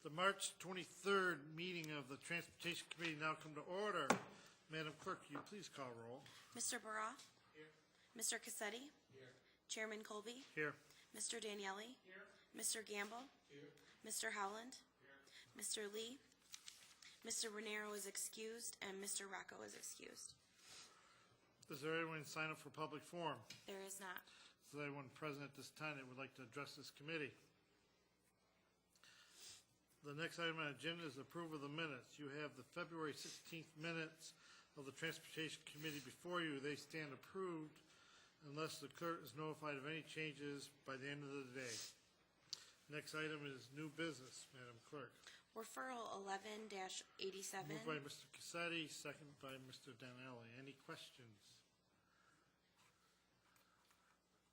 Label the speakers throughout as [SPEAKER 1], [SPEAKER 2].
[SPEAKER 1] The March 23rd meeting of the Transportation Committee now come to order. Madam Clerk, will you please call roll?
[SPEAKER 2] Mr. Baroff?
[SPEAKER 1] Here.
[SPEAKER 2] Mr. Cassetti?
[SPEAKER 1] Here.
[SPEAKER 2] Chairman Colby?
[SPEAKER 1] Here.
[SPEAKER 2] Mr. Daniele?
[SPEAKER 1] Here.
[SPEAKER 2] Mr. Gamble?
[SPEAKER 1] Here.
[SPEAKER 2] Mr. Howland? Mr. Lee? Mr. Renero is excused, and Mr. Rocco is excused.
[SPEAKER 1] Is there anyone sign up for public forum?
[SPEAKER 2] There is not.
[SPEAKER 1] Is there anyone present at this time that would like to address this committee? The next item on the agenda is approval of the minutes. You have the February 16th minutes of the Transportation Committee before you. They stand approved unless the clerk is notified of any changes by the end of the day. Next item is new business, Madam Clerk.
[SPEAKER 2] Referral 11-87.
[SPEAKER 1] Moved by Mr. Cassetti, second by Mr. Daniele. Any questions?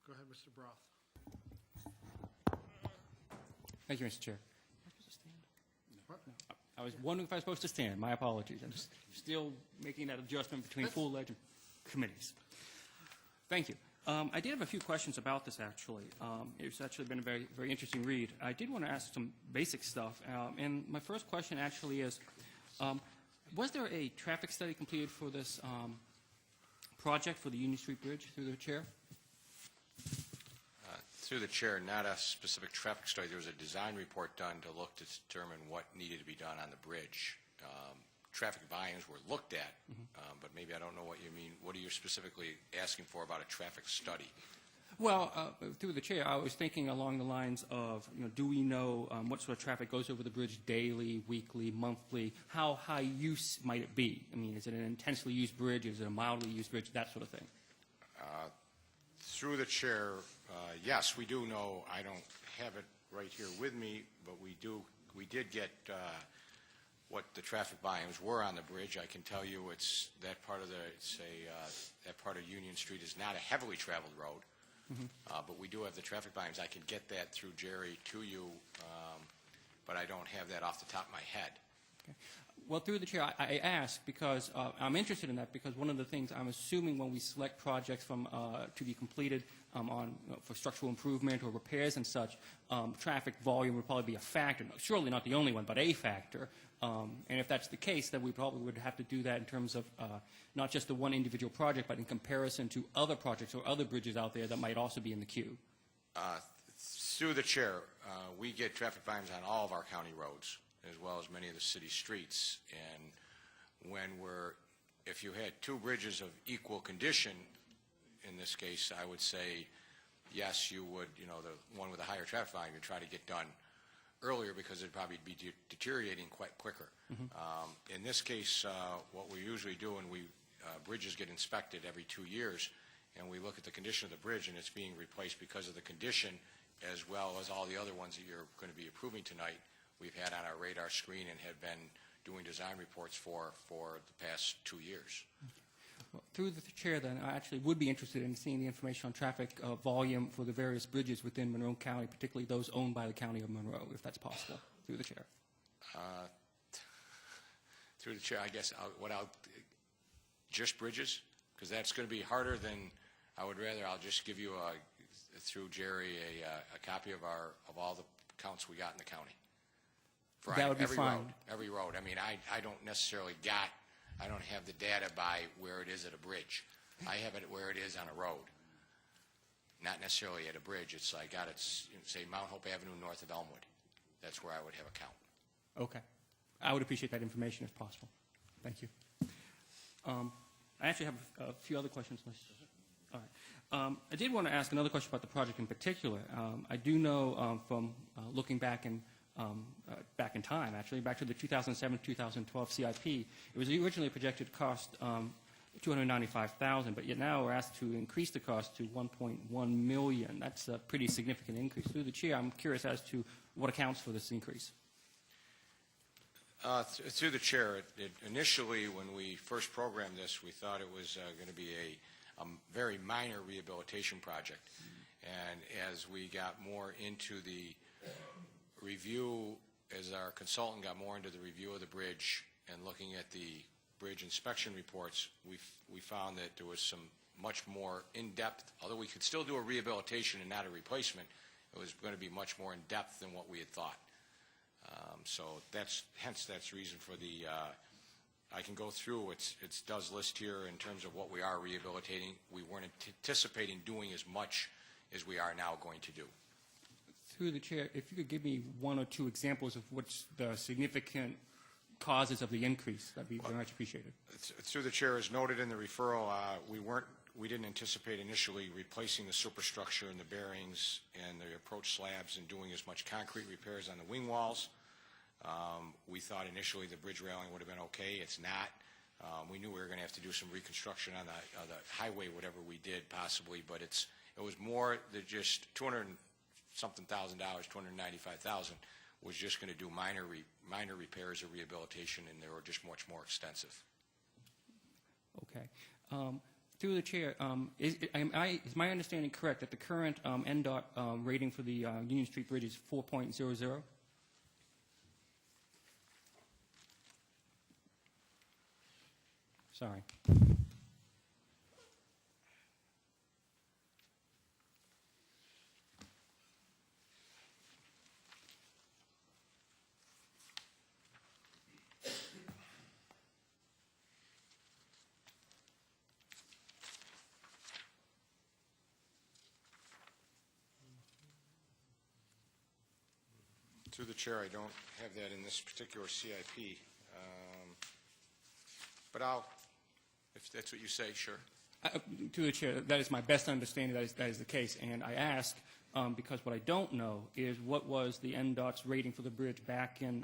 [SPEAKER 1] Go ahead, Mr. Broth.
[SPEAKER 3] Thank you, Mr. Chair.
[SPEAKER 1] What?
[SPEAKER 3] I was wondering if I was supposed to stand. My apologies. I'm just still making that adjustment between full ledger committees. Thank you. I did have a few questions about this, actually. It's actually been a very, very interesting read. I did want to ask some basic stuff. And my first question actually is, was there a traffic study completed for this project for the Union Street Bridge, through the chair?
[SPEAKER 4] Through the chair, not a specific traffic study. There was a design report done to look to determine what needed to be done on the bridge. Traffic volumes were looked at, but maybe I don't know what you mean. What are you specifically asking for about a traffic study?
[SPEAKER 3] Well, through the chair, I was thinking along the lines of, do we know what sort of traffic goes over the bridge daily, weekly, monthly? How high use might it be? I mean, is it an intensely used bridge? Is it a mildly used bridge? That sort of thing.
[SPEAKER 4] Through the chair, yes, we do know. I don't have it right here with me, but we did get what the traffic volumes were on the bridge. I can tell you it's that part of that part of Union Street is not a heavily traveled road, but we do have the traffic volumes. I can get that through Jerry to you, but I don't have that off the top of my head.
[SPEAKER 3] Okay. Well, through the chair, I ask because I'm interested in that, because one of the things I'm assuming when we select projects from to be completed for structural improvement or repairs and such, traffic volume would probably be a factor. Surely not the only one, but a factor. And if that's the case, then we probably would have to do that in terms of not just the one individual project, but in comparison to other projects or other bridges out there that might also be in the queue.
[SPEAKER 4] Through the chair, we get traffic volumes on all of our county roads, as well as many of the city streets. And if you had two bridges of equal condition, in this case, I would say, yes, you would, the one with a higher traffic volume, you'd try to get done earlier because it'd probably be deteriorating quite quicker. In this case, what we usually do, and bridges get inspected every 2 years, and we look at the condition of the bridge, and it's being replaced because of the condition, as well as all the other ones that you're going to be approving tonight. We've had on our radar screen and have been doing design reports for the past 2 years.
[SPEAKER 3] Well, through the chair, then, I actually would be interested in seeing the information on traffic volume for the various bridges within Monroe County, particularly those owned by the County of Monroe, if that's possible, through the chair.
[SPEAKER 4] Through the chair, I guess, just bridges, because that's going to be harder than I'll just give you, through Jerry, a copy of all the counts we got in the county.
[SPEAKER 3] That would be fine.
[SPEAKER 4] Every road. I mean, I don't necessarily I don't have the data by where it is at a bridge. I have it where it is on a road, not necessarily at a bridge. It's I got it, say, Mount Hope Avenue north of Elmwood. That's where I would have a count.
[SPEAKER 3] Okay. I would appreciate that information if possible. Thank you. I actually have a few other questions. All right. I did want to ask another question about the project in particular. I do know from looking back in time, actually, back to the 2007-2012 CIP, it was originally projected to cost $295,000, but yet now we're asked to increase the cost to $1.1 million. That's a pretty significant increase. Through the chair, I'm curious as to what accounts for this increase.
[SPEAKER 4] Through the chair, initially when we first programmed this, we thought it was going to be a very minor rehabilitation project. And as we got more into the review, as our consultant got more into the review of the bridge and looking at the bridge inspection reports, we found that there was some much more in-depth, although we could still do a rehabilitation and not a replacement, it was going to be much more in-depth than what we had thought. So hence that's the reason for the, I can go through, it does list here in terms of what we are rehabilitating. We weren't anticipating doing as much as we are now going to do.
[SPEAKER 3] Through the chair, if you could give me one or two examples of what's the significant causes of the increase, that'd be very much appreciated.
[SPEAKER 4] Through the chair, as noted in the referral, we didn't anticipate initially replacing the superstructure and the bearings and the approach slabs and doing as much concrete repairs on the wing walls. We thought initially the bridge railing would have been okay. It's not. We knew we were going to have to do some reconstruction on the highway, whatever we did possibly, but it was more than just $200-something thousand, $295,000 was just going to do minor repairs or rehabilitation, and they were just much more extensive.
[SPEAKER 3] Okay. Through the chair, is my understanding correct that the current NDOT rating for the Union Street Bridge is 4.00? Sorry.
[SPEAKER 4] Through the chair, I don't have that in this particular CIP, but if that's what you say, sure.
[SPEAKER 3] To the chair, that is my best understanding that is the case, and I ask because what I don't know is what was the NDOT's rating for the bridge back in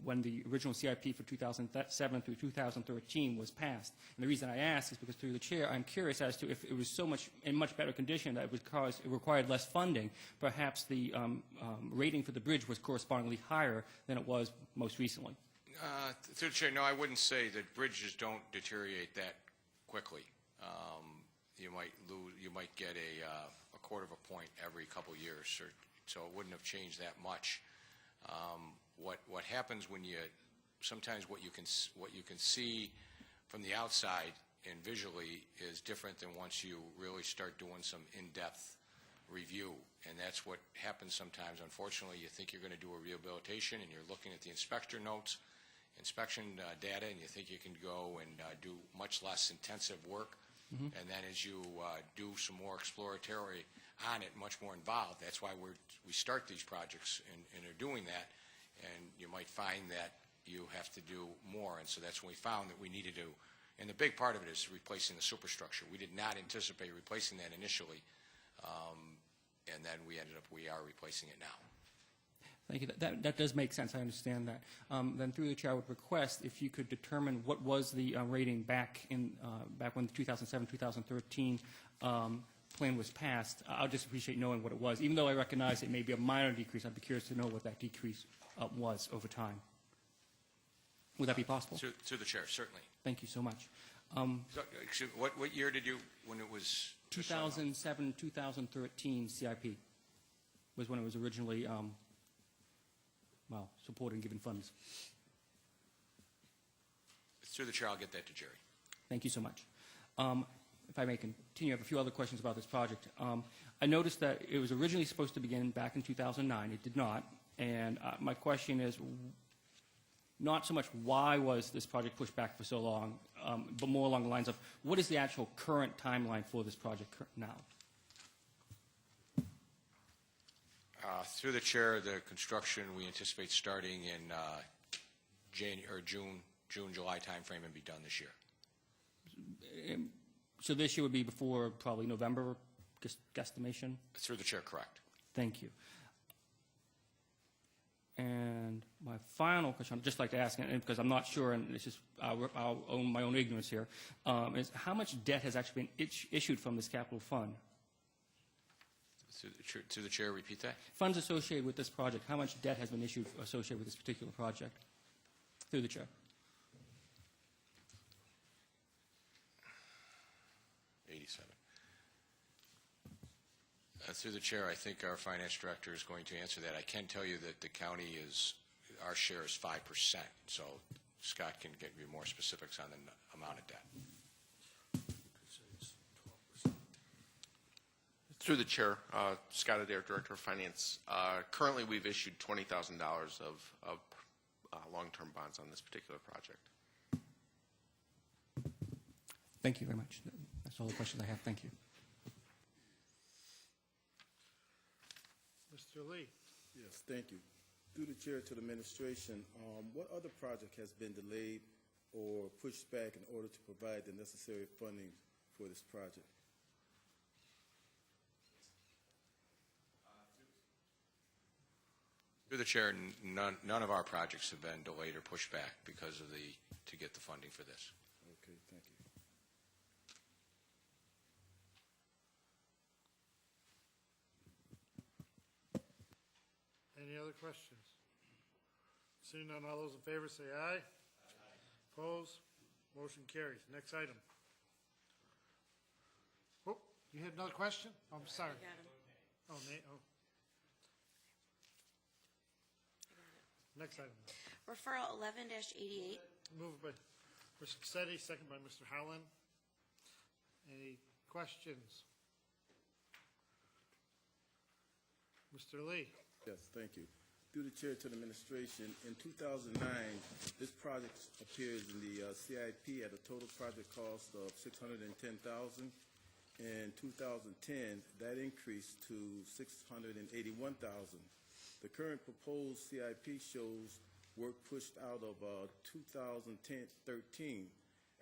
[SPEAKER 3] when the original CIP for 2007 through 2013 was passed. And the reason I ask is because through the chair, I'm curious as to if it was so much in much better condition that it required less funding. Perhaps the rating for the bridge was correspondingly higher than it was most recently.
[SPEAKER 4] Through the chair, no, I wouldn't say that bridges don't deteriorate that quickly. You might get a quarter of a point every couple of years, so it wouldn't have changed that much. What happens when sometimes what you can see from the outside and visually is different than once you really start doing some in-depth review, and that's what happens sometimes. Unfortunately, you think you're going to do a rehabilitation and you're looking at the inspection data, and you think you can go and do much less intensive work. Mm-hmm. And then as you do some more exploratory on it, much more involved, that's why we start these projects and are doing that, and you might find that you have to do more, and so that's when we found that we needed to, and the big part of it is replacing the superstructure. We did not anticipate replacing that initially, and then we are replacing it now.
[SPEAKER 3] Thank you. That does make sense. I understand that. Then through the chair, I would request if you could determine what was the rating back when the 2007-2013 plan was passed. I'll just appreciate knowing what it was. Even though I recognize it may be a minor decrease, I'd be curious to know what that decrease was over time. Would that be possible?
[SPEAKER 4] To the chair, certainly.
[SPEAKER 3] Thank you so much.
[SPEAKER 4] What year did you, when it was?
[SPEAKER 3] 2007-2013 CIP was when it was originally supported and given funds.
[SPEAKER 4] Through the chair, I'll get that to Jerry.
[SPEAKER 3] Thank you so much. If I may continue, I have a few other questions about this project. I noticed that it was originally supposed to begin back in 2009. It did not. And my question is not so much why was this project pushed back for so long, but more along the lines of what is the actual current timeline for this project now?
[SPEAKER 4] Through the chair, the construction we anticipate starting in June, July timeframe and be done this year.
[SPEAKER 3] So this year would be before probably November, guesstimation?
[SPEAKER 4] Through the chair, correct.
[SPEAKER 3] Thank you. And my final question, I'd just like to ask, and because I'm not sure, and it's just I'll own my own ignorance here, is how much debt has actually been issued from this capital fund?
[SPEAKER 4] To the chair, repeat that.
[SPEAKER 3] Funds associated with this project, how much debt has been issued associated with this particular project? Through the chair.
[SPEAKER 4] 87. Through the chair, I think our finance director is going to answer that. I can tell you that the county our share is 5%, so Scott can get you more specifics on the amount of debt.
[SPEAKER 5] Through the chair, Scott Adair, Director of Finance. Currently, we've issued $20,000 of long-term bonds on this particular project.
[SPEAKER 3] Thank you very much. That's all the questions I have. Thank you.
[SPEAKER 1] Mr. Lee?
[SPEAKER 6] Yes, thank you. Through the chair to the administration, what other project has been delayed or pushed back in order to provide the necessary funding for this project?
[SPEAKER 4] Through the chair, none of our projects have been delayed or pushed back because of to get the funding for this.
[SPEAKER 6] Okay, thank you.
[SPEAKER 1] Any other questions? Seeing none, all those in favor say aye. Opposed? Motion carries. Next item. Oh, you had another question? Oh, I'm sorry.
[SPEAKER 2] I got him.
[SPEAKER 1] Oh, Nate, oh. Next item.
[SPEAKER 2] Referral 11-88.
[SPEAKER 1] Moved by Mr. Cassetti, second by Mr. Howland. Any questions? Mr. Lee?
[SPEAKER 6] Yes, thank you. Through the chair to the administration, in 2009, this project appears in the CIP at a total project cost of $610,000. In 2010, that increased to $681,000. The current proposed CIP shows work pushed out of 2013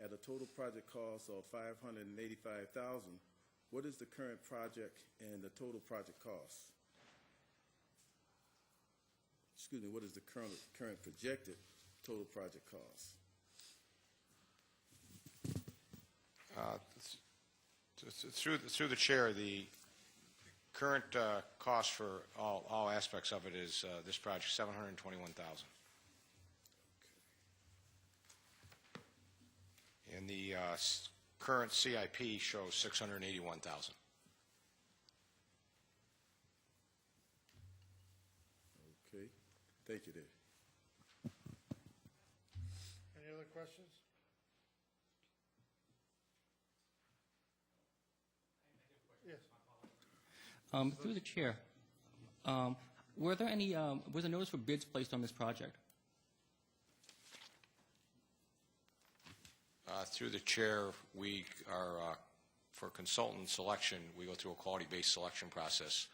[SPEAKER 6] at a total project cost of $585,000. What is the current project and the total project cost? Excuse me, what is the current projected total project cost?
[SPEAKER 4] Through the chair, the current cost for all aspects of it is this project, $721,000. And the current CIP shows $681,000.
[SPEAKER 6] Okay, thank you there.
[SPEAKER 1] Any other questions? Yes.
[SPEAKER 3] Through the chair, was a notice for bids placed on this project?
[SPEAKER 4] Through the chair, we are, for consultant selection, we go through a quality-based selection process.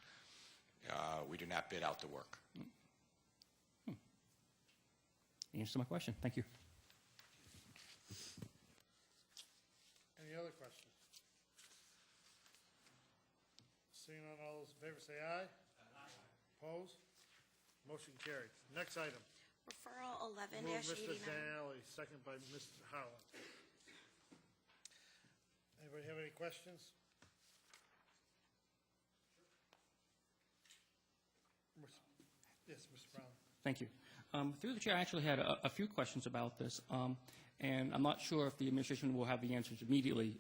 [SPEAKER 4] We do not bid out the work.
[SPEAKER 3] Answer my question. Thank you.
[SPEAKER 1] Any other questions? Seeing none, all those in favor say aye. Opposed? Motion carried. Next item.
[SPEAKER 2] Referral
[SPEAKER 1] Moved Mr.
[SPEAKER 2] 11-89.
[SPEAKER 1] Daly, second by Mr. Howland. Anybody have any questions? Yes, Mr. Brown.
[SPEAKER 3] Thank you. Through the chair, I actually had a few questions about this, and I'm not sure if the administration will have the answers immediately.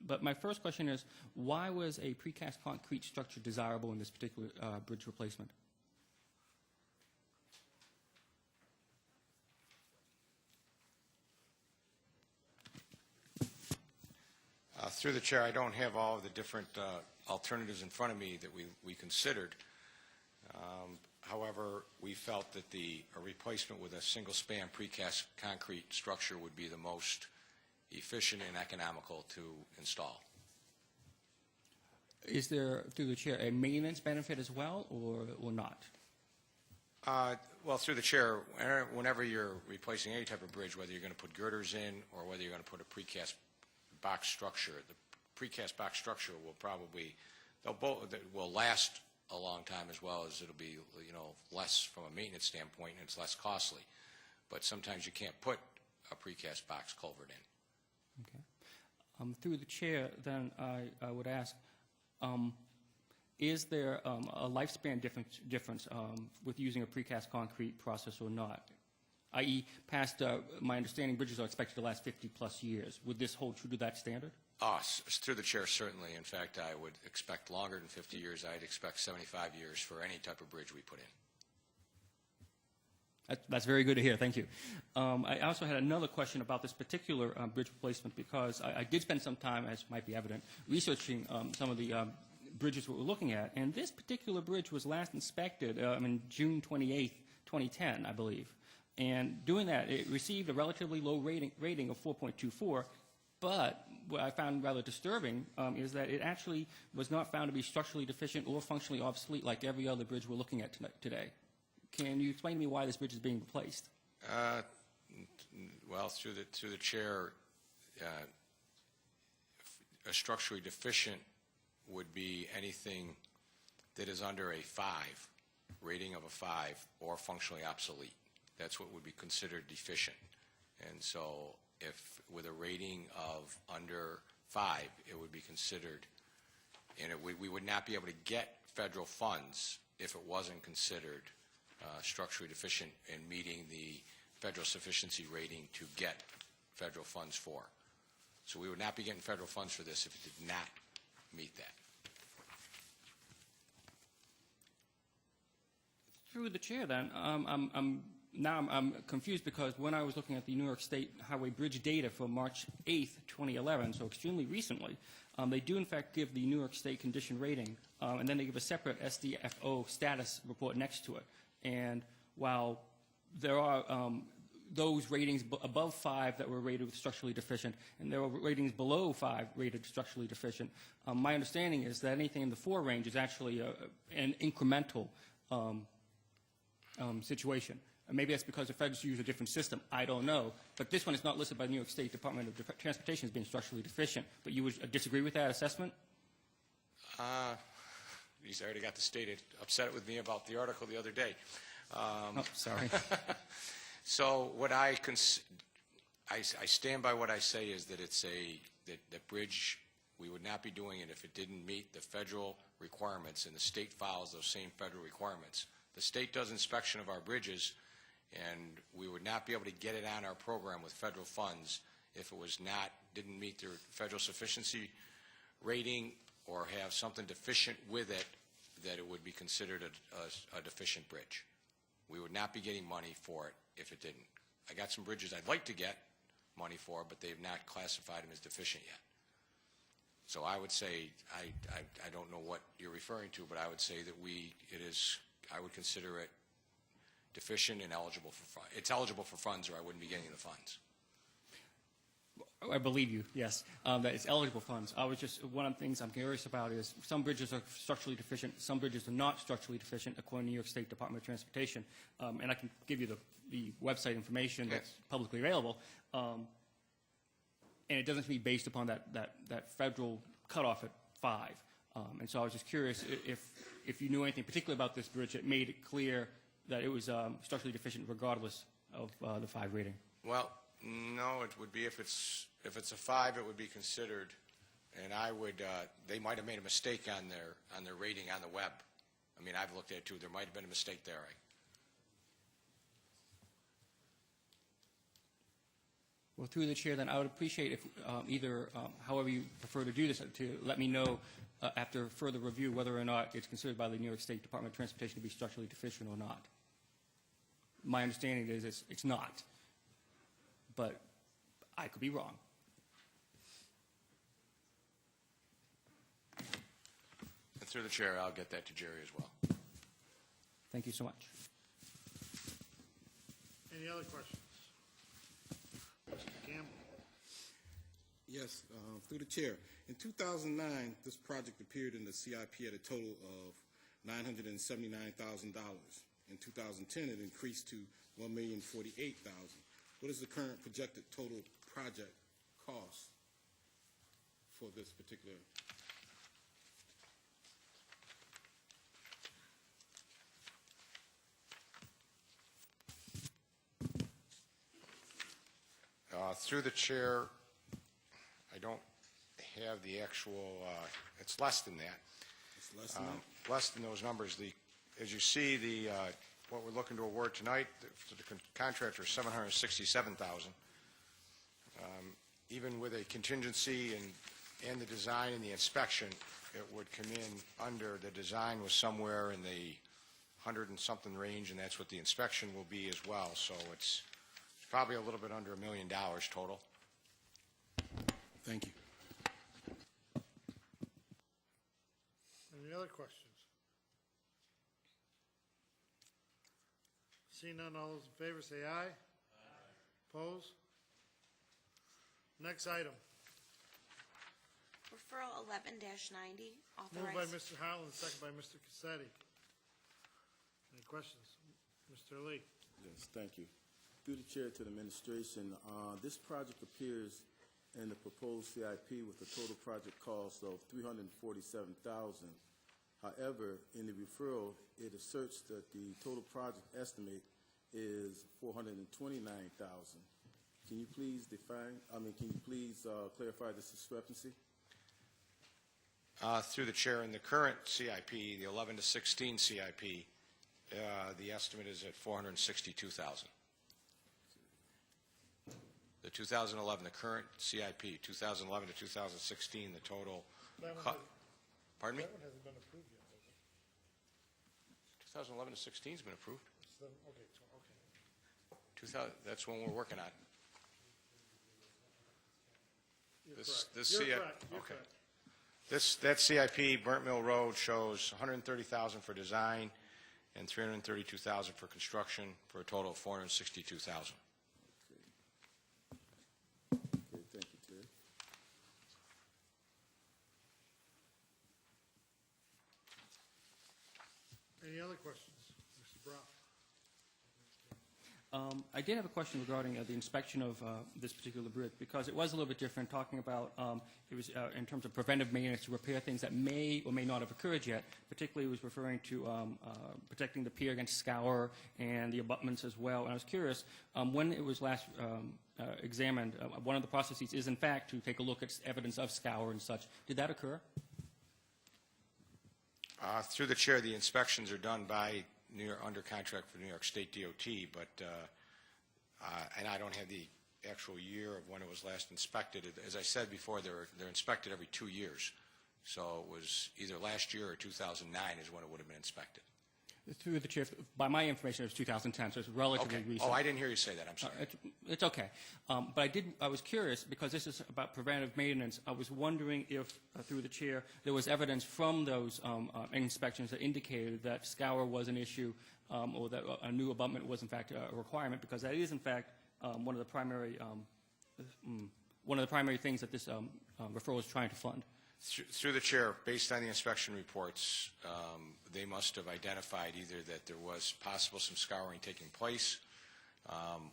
[SPEAKER 3] But my first question is, why was a precast concrete structure desirable in this particular bridge replacement?
[SPEAKER 4] Through the chair, I don't have all of the different alternatives in front of me that we considered. However, we felt that a replacement with a single-span precast concrete structure would be the most efficient and economical to install.
[SPEAKER 3] Is there, through the chair, a maintenance benefit as well, or not?
[SPEAKER 4] Well, through the chair, whenever you're replacing any type of bridge, whether you're going to put girders in or whether you're going to put a precast box structure, the precast box structure will probably, will last a long time, as well as it'll be, less from a maintenance standpoint, and it's less costly. But sometimes you can't put a precast box culvert in.
[SPEAKER 3] Okay. Through the chair, then I would ask, is there a lifespan difference with using a precast concrete process or not? I.e., past my understanding, bridges are expected to last 50-plus years. Would this hold true to that standard?
[SPEAKER 4] Through the chair, certainly. In fact, I would expect longer than 50 years. I'd expect 75 years for any type of bridge we put in.
[SPEAKER 3] That's very good to hear. Thank you. I also had another question about this particular bridge replacement, because I did spend some time, as might be evident, researching some of the bridges we're looking at. And this particular bridge was last inspected in June 28th, 2010, I believe. And doing that, it received a relatively low rating of 4.24, but what I found rather disturbing is that it actually was not found to be structurally deficient or functionally obsolete like every other bridge we're looking at today. Can you explain to me why this bridge is being replaced?
[SPEAKER 4] Well, through the chair, a structurally deficient would be anything that is under a 5, rating of a 5, or functionally obsolete. That's what would be considered deficient. And so if with a rating of under 5, it would be considered, and we would not be able to get federal funds if it wasn't considered structurally deficient and meeting the federal sufficiency rating to get federal funds for. So we would not be getting federal funds for this if it did not meet that.
[SPEAKER 3] Through the chair, then, I'm confused because when I was looking at the New York State Highway Bridge data for March 8th, 2011, so extremely recently, they do in fact give the New York State condition rating, and then they give a separate SDFO status report next to it. And while there are those ratings above 5 that were rated structurally deficient, and there were ratings below 5 rated structurally deficient, my understanding is that anything in the 4 range is actually an incremental situation. And maybe that's because the feds use a different system. I don't know. But this one is not listed by the New York State Department of Transportation as being structurally deficient. But you would disagree with that assessment?
[SPEAKER 4] He's already got the state upset with me about the article the other day.
[SPEAKER 3] Oh, sorry.
[SPEAKER 4] So what I stand by what I say is that it's that bridge, we would not be doing it if it didn't meet the federal requirements, and the state follows those same federal requirements. The state does inspection of our bridges, and we would not be able to get it on our program with federal funds if it didn't meet their federal sufficiency rating or have something deficient with it, that it would be considered a deficient bridge. We would not be getting money for it if it didn't. I got some bridges I'd like to get money for, but they've not classified them as deficient yet. So I would say, I don't know what you're referring to, but I would say that I would consider it deficient and eligible for funds. It's eligible for funds, or I wouldn't be getting the funds.
[SPEAKER 3] I believe you, yes, that it's eligible funds. One of the things I'm curious about is some bridges are structurally deficient, some bridges are not structurally deficient according to the New York State Department of Transportation. And I can give you the website information that's publicly available. And it doesn't have to be based upon that federal cutoff at 5. And so I was just curious if you knew anything particularly about this bridge that made it clear that it was structurally deficient regardless of the 5 rating.
[SPEAKER 4] Well, no, it would be if it's a 5, it would be considered, and they might have made a mistake on their rating on the web. I mean, I've looked at it too. There might have been a mistake there.
[SPEAKER 3] Well, through the chair, then I would appreciate if however you prefer to do this, to let me know after further review whether or not it's considered by the New York State Department of Transportation to be structurally deficient or not. My understanding is it's not, but I could be wrong.
[SPEAKER 4] And through the chair, I'll get that to Jerry as well.
[SPEAKER 3] Thank you so much.
[SPEAKER 1] Any other questions? Mr. Campbell.
[SPEAKER 6] Yes, through the chair. In 2009, this project appeared in the CIP at a total of $979,000. In 2010, it increased to $1,048,000. What is the current projected total project cost for this particular?
[SPEAKER 4] Through the chair, I don't have the actual, it's less than that.
[SPEAKER 6] It's less than that?
[SPEAKER 4] Less than those numbers. As you see, what we're looking to award tonight to the contractor is $767,000. Even with a contingency and the design and the inspection, it would come in under. The design was somewhere in the 100 and something range, and that's what the inspection will be as well. So it's probably a little bit under $1 million total.
[SPEAKER 6] Thank you.
[SPEAKER 1] Any other questions? Seeing none, all those in favor say aye. Opposed? Next item.
[SPEAKER 2] Referral 11-90,
[SPEAKER 1] Moved by
[SPEAKER 2] authorized.
[SPEAKER 1] Mr. Howland, second by Mr. Cassetti. Any questions? Mr. Lee?
[SPEAKER 6] Yes, thank you. Through the chair to the administration, this project appears in the proposed CIP with a total project cost of $347,000. However, in the referral, it asserts that the total project estimate is $429,000. Can you please clarify this discrepancy?
[SPEAKER 4] Through the chair, in the current CIP, the 11 to 16 CIP, the estimate is at $462,000. The 2011, the current CIP, 2011 to 2016, the total.
[SPEAKER 1] That one
[SPEAKER 4] Pardon me?
[SPEAKER 1] That one hasn't been approved yet, has it?
[SPEAKER 4] 2011 to 16 has been approved.
[SPEAKER 1] Okay.
[SPEAKER 4] 2000, that's when we're working on.
[SPEAKER 1] You're
[SPEAKER 4] This
[SPEAKER 1] correct.
[SPEAKER 4] CIP.
[SPEAKER 1] You're correct. You're
[SPEAKER 4] Okay.
[SPEAKER 1] correct.
[SPEAKER 4] That CIP, Burnt Mill Road, shows $130,000 for design and $332,000 for construction, for a total of $462,000.
[SPEAKER 6] Okay, thank you, Chair.
[SPEAKER 1] Any other questions? Mr. Brown?
[SPEAKER 3] I did have a question regarding the inspection of this particular bridge, because it was a little bit different, talking about it was in terms of preventive maintenance to repair things that may or may not have occurred yet. Particularly, it was referring to protecting the pier against scour and the abutments as well. And I was curious, when it was last examined, one of the processes is, in fact, to take a look at evidence of scour and such. Did that occur?
[SPEAKER 4] Through the chair, the inspections are done by under contract for New York State DOT, but and I don't have the actual year of when it was last inspected. As I said before, they're inspected every 2 years. So it was either last year or 2009 is when it would have been inspected.
[SPEAKER 3] Through the chair, by my information, it was 2010, so it's relatively
[SPEAKER 4] Okay.
[SPEAKER 3] recent.
[SPEAKER 4] Oh, I didn't hear you say that. I'm sorry.
[SPEAKER 3] It's okay. But I was curious, because this is about preventive maintenance. I was wondering if, through the chair, there was evidence from those inspections that indicated that scour was an issue, or that a new abutment was, in fact, a requirement, because that is, in fact, one of the primary things that this referral is trying to fund.
[SPEAKER 4] Through the chair, based on the inspection reports, they must have identified either that there was possible some scouring taking place,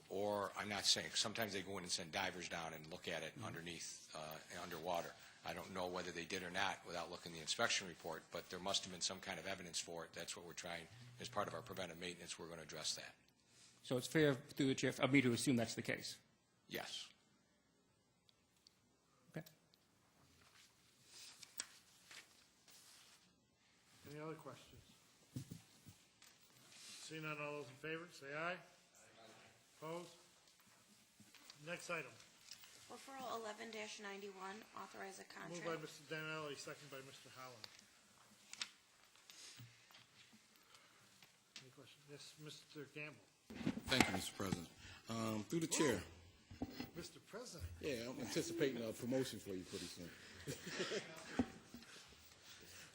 [SPEAKER 4] or I'm not saying, sometimes they go in and send divers down and look at it underneath, underwater. I don't know whether they did or not without looking at the inspection report, but there must have been some kind of evidence for it. That's what we're trying, as part of our preventive maintenance, we're going to address that.
[SPEAKER 3] So it's fair, through the chair, of me to assume that's the case.
[SPEAKER 4] Yes.
[SPEAKER 3] Okay.
[SPEAKER 1] Any other questions? Seeing none, all those in favor, say aye. Opposed? Next item.
[SPEAKER 2] Referral 11-91, authorize a
[SPEAKER 1] Moved by
[SPEAKER 2] contract.
[SPEAKER 1] Mr. Danelli, second by Mr. Howland. Any questions? Yes, Mr. Gamble.
[SPEAKER 7] Thank you, Mr. President. Through the chair.
[SPEAKER 1] Mr. President.
[SPEAKER 7] Yeah, I'm anticipating a promotion for you pretty soon.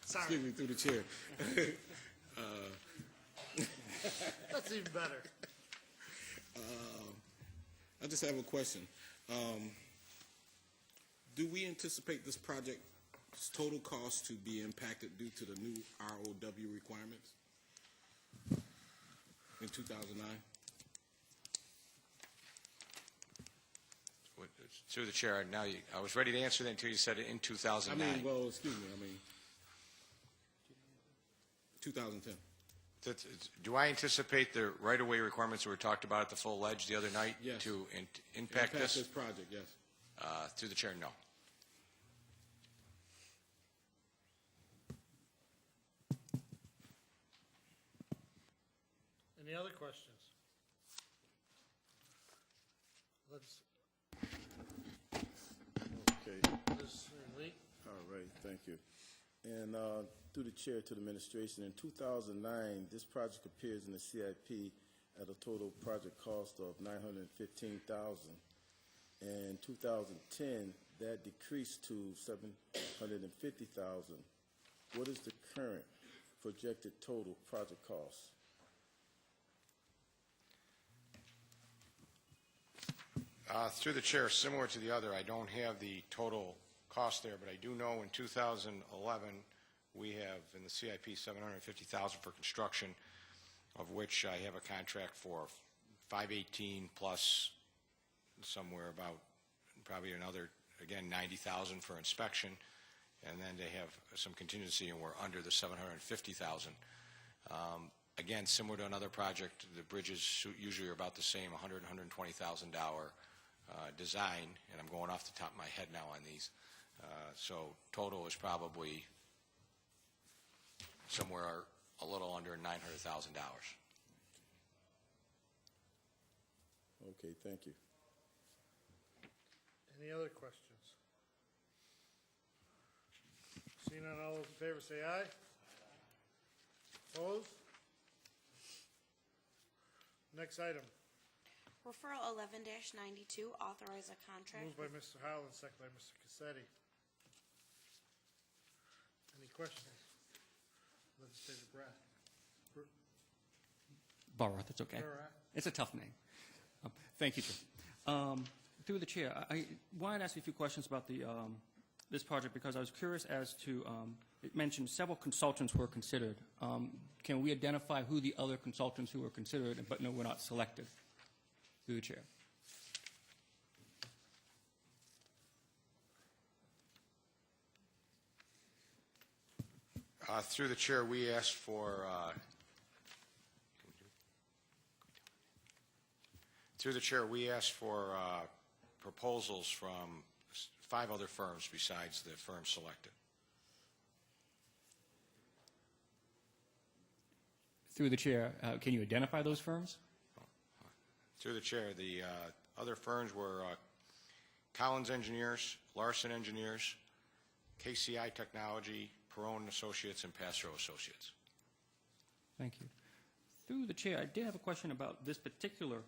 [SPEAKER 1] Sorry,
[SPEAKER 7] Excuse me, through the chair.
[SPEAKER 1] that's even better.
[SPEAKER 7] I just have a question. Do we anticipate this project's total cost to be impacted due to the new ROW requirements in 2009?
[SPEAKER 4] Through the chair, now I was ready to answer that until you said it in 2009.
[SPEAKER 7] Excuse me, 2010.
[SPEAKER 4] Do I anticipate the right-of-way requirements that were talked about at the full ledge the other night
[SPEAKER 7] Yes.
[SPEAKER 4] to impact this?
[SPEAKER 7] this project, yes.
[SPEAKER 4] Through the chair, no.
[SPEAKER 1] Any other questions?
[SPEAKER 6] Okay,
[SPEAKER 1] Mr. Lee?
[SPEAKER 6] all right, thank you. And through the chair to the administration, in 2009, this project appears in the CIP at a total project cost of $915,000. In 2010, that decreased to $750,000. What is the current projected total project costs?
[SPEAKER 4] Through the chair, similar to the other, I don't have the total cost there, but I do know in 2011, we have in the CIP $750,000 for construction, of which I have a contract for 518 plus somewhere about probably another, again, 90,000 for inspection, and then they have some contingency, and we're under the 750,000. Again, similar to another project, the bridges usually are about the same, $100,000, $120,000 design, and I'm going off the top of my head now on these. So total is probably somewhere a little under $900,000.
[SPEAKER 6] Okay, thank you.
[SPEAKER 1] Any other questions? Seeing none, all those in favor say aye. Opposed? Next item,
[SPEAKER 2] Referral 11-92, authorize a contract.
[SPEAKER 1] moved by Mr. Howland, second by Mr. Cassetti. Any questions? Legislator Brat.
[SPEAKER 3] Borough, that's okay.
[SPEAKER 1] Brat.
[SPEAKER 3] It's a tough name. Thank you, Chair. Through the chair, I wanted to ask you a few questions about the this project because I was curious as to, it mentioned several consultants were considered. Can we identify who the other consultants who were considered but no, were not selected? Through the chair.
[SPEAKER 4] Through the chair, we asked for proposals from 5 other firms besides the firm selected.
[SPEAKER 3] Through the chair, can you identify those firms?
[SPEAKER 4] Through the chair, the other firms were Collins Engineers, Larson Engineers, KCI Technology, Perone Associates, and Passrow Associates.
[SPEAKER 3] Thank you. Through the chair, I did have a question about this particular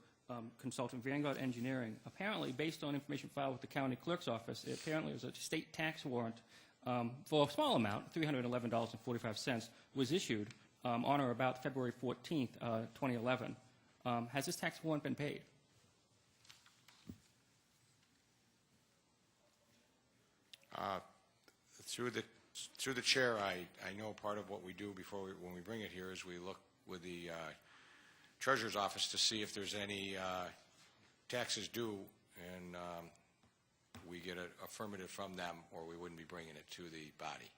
[SPEAKER 3] consultant, Vanguard Engineering. Apparently, based on information filed with the county clerk's office, it apparently was a state tax warrant for a small amount, $311.45, was issued on or about February 14th, 2011. Has this tax warrant been paid?
[SPEAKER 4] Through the chair, I know part of what we do when we bring it here is we look with the Treasurer's Office to see if there's any taxes due, and we get an affirmative from them, or we wouldn't be bringing it to the body.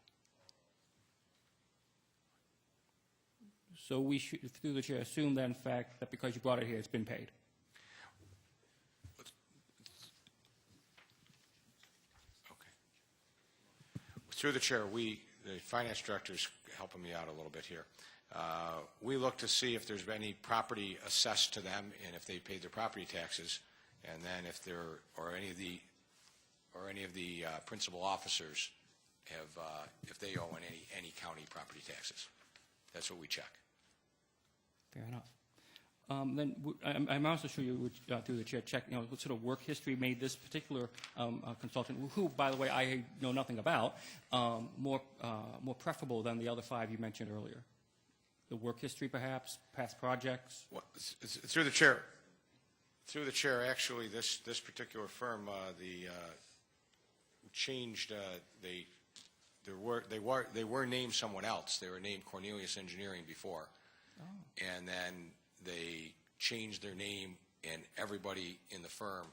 [SPEAKER 3] So we should, through the chair, assume that, in fact, that because you brought it here, it's been paid.
[SPEAKER 4] Okay. Through the chair, the finance director is helping me out a little bit here. We look to see if there's been any property assessed to them and if they paid their property taxes, and then if there or any of the principal officers have if they owe any county property taxes. That's what we check.
[SPEAKER 3] Fair enough. Then I'm also sure you would, through the chair, check, what sort of work history made this particular consultant, who, by the way, I know nothing about, more preferable than the other 5 you mentioned earlier. The work history, perhaps, past projects.
[SPEAKER 4] Well, through the chair. Through the chair, actually, this particular firm, changed. They were named someone else. They were named Cornelius Engineering before. And then they changed their name, and everybody in the firm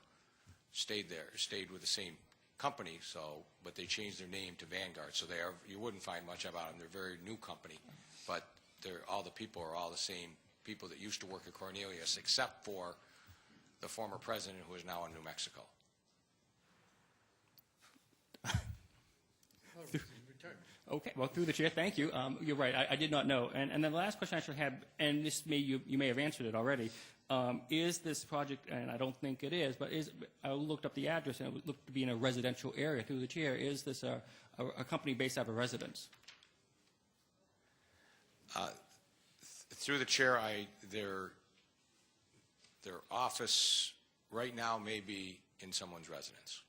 [SPEAKER 4] stayed with the same company. But they changed their name to Vanguard. So you wouldn't find much about them. They're a very new company, but all the people are all the same people that used to work at Cornelius, except for the former president, who is now in New Mexico.
[SPEAKER 3] Okay, well, through the chair, thank you. You're right, I did not know. And then the last question I actually had, and this you may have answered it already, is this project, and I don't think it is, but I looked up the address, and it looked to be in a residential area. Through the chair, is this a company based out of a residence?
[SPEAKER 4] Through the chair, their office right now may be in someone's residence.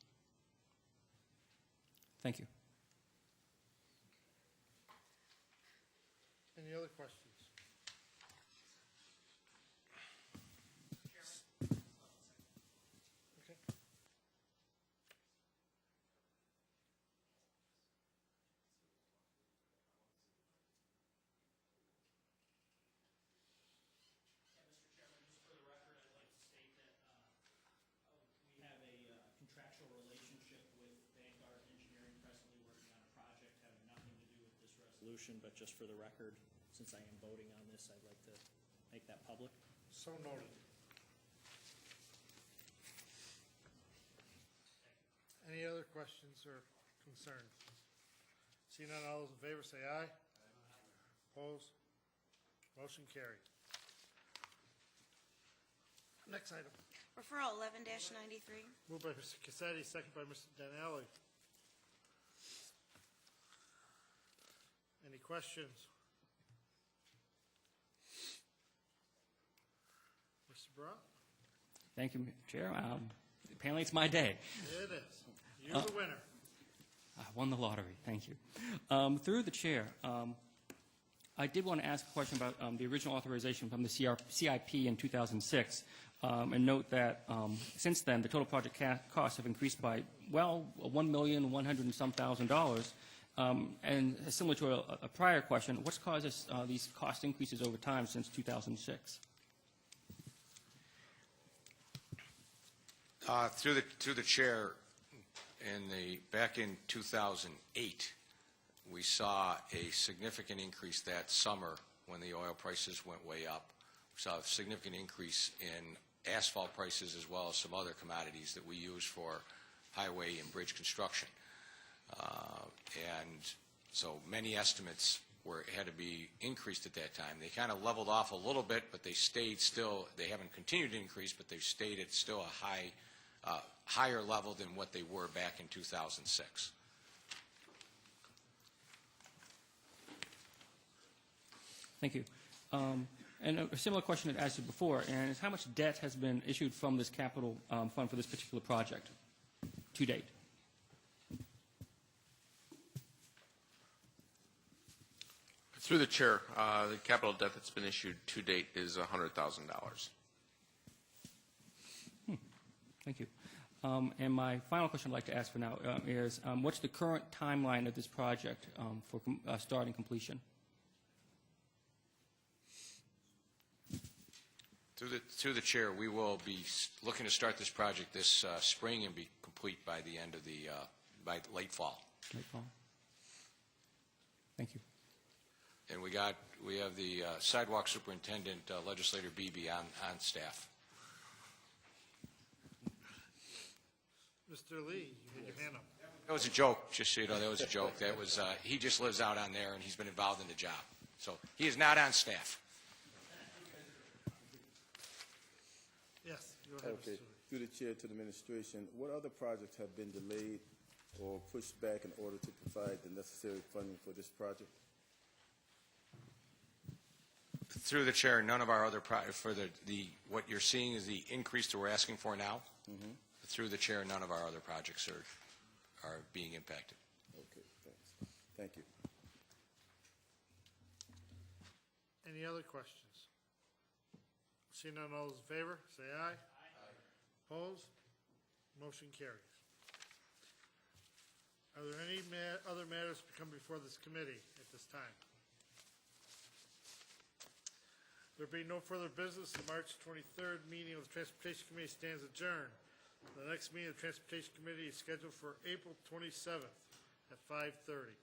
[SPEAKER 3] Thank you.
[SPEAKER 1] Any other questions? Okay.
[SPEAKER 8] Mr. Chairman, just for the record, I'd like to state that we have a contractual relationship with Vanguard Engineering presently working on a project having nothing to do with this resolution, but just for the record, since I am voting on this, I'd like to make that public.
[SPEAKER 1] So noted. Any other questions or concerns? Seeing none, all those in favor say aye. Opposed? Motion carried. Next item.
[SPEAKER 2] Referral 11-93.
[SPEAKER 1] Moved by Mr. Cassetti, second by Mr. Denali. Any questions? Mr. Brown?
[SPEAKER 3] Thank you, Chair. Apparently it's my day.
[SPEAKER 1] It is. You're the winner.
[SPEAKER 3] I won the lottery. Thank you. Through the chair, I did want to ask a question about the original authorization from the CIP in 2006, and note that since then the total project costs have increased by $1,100,000 and some $1,000. And similar to a prior question, what's caused these cost increases over time since 2006?
[SPEAKER 4] Through the chair, back in 2008, we saw a significant increase that summer when the oil prices went way up. We saw a significant increase in asphalt prices as well as some other commodities that we use for highway and bridge construction. And so many estimates had to be increased at that time. They kind of leveled off a little bit, but they stayed still. They haven't continued to increase, but they've stayed at still a higher level than what they were back in 2006.
[SPEAKER 3] Thank you. And a similar question that I asked you before, and is how much debt has been issued from this capital fund for this particular project to date?
[SPEAKER 5] Through the chair, the capital debt that's been issued to date is $100,000.
[SPEAKER 3] Thank you. And my final question I'd like to ask for now is, what's the current timeline of this project for start and completion?
[SPEAKER 4] Through the chair, we will be looking to start this project this spring and be complete by the end of by late fall.
[SPEAKER 3] Late fall. Thank you.
[SPEAKER 4] And we have the sidewalk superintendent, Legislator Beebe, on staff.
[SPEAKER 1] Mr. Lee, you had your hand up.
[SPEAKER 4] That was a joke, just so you know, that was a joke. That was, he just lives out on there, and he's been involved in the job. So he is not on staff.
[SPEAKER 1] Yes, go ahead,
[SPEAKER 6] Okay,
[SPEAKER 1] Mr. Lee.
[SPEAKER 6] through the chair to the administration, what other projects have been delayed or pushed back in order to provide the necessary funding for this project?
[SPEAKER 4] Through the chair, none of our other what you're seeing is the increase that we're asking for now.
[SPEAKER 6] Mm-hmm.
[SPEAKER 4] Through the chair, none of our other projects are being impacted.
[SPEAKER 6] Okay, thanks. Thank you.
[SPEAKER 1] Any other questions? Seeing none, all those in favor, say aye. Aye. Opposed? Motion carries. Are there any other matters to come before this committee at this time? There being no further business, the March 23rd meeting of the Transportation Committee stands adjourned. The next meeting of the Transportation Committee is scheduled for April 27th at 5:30.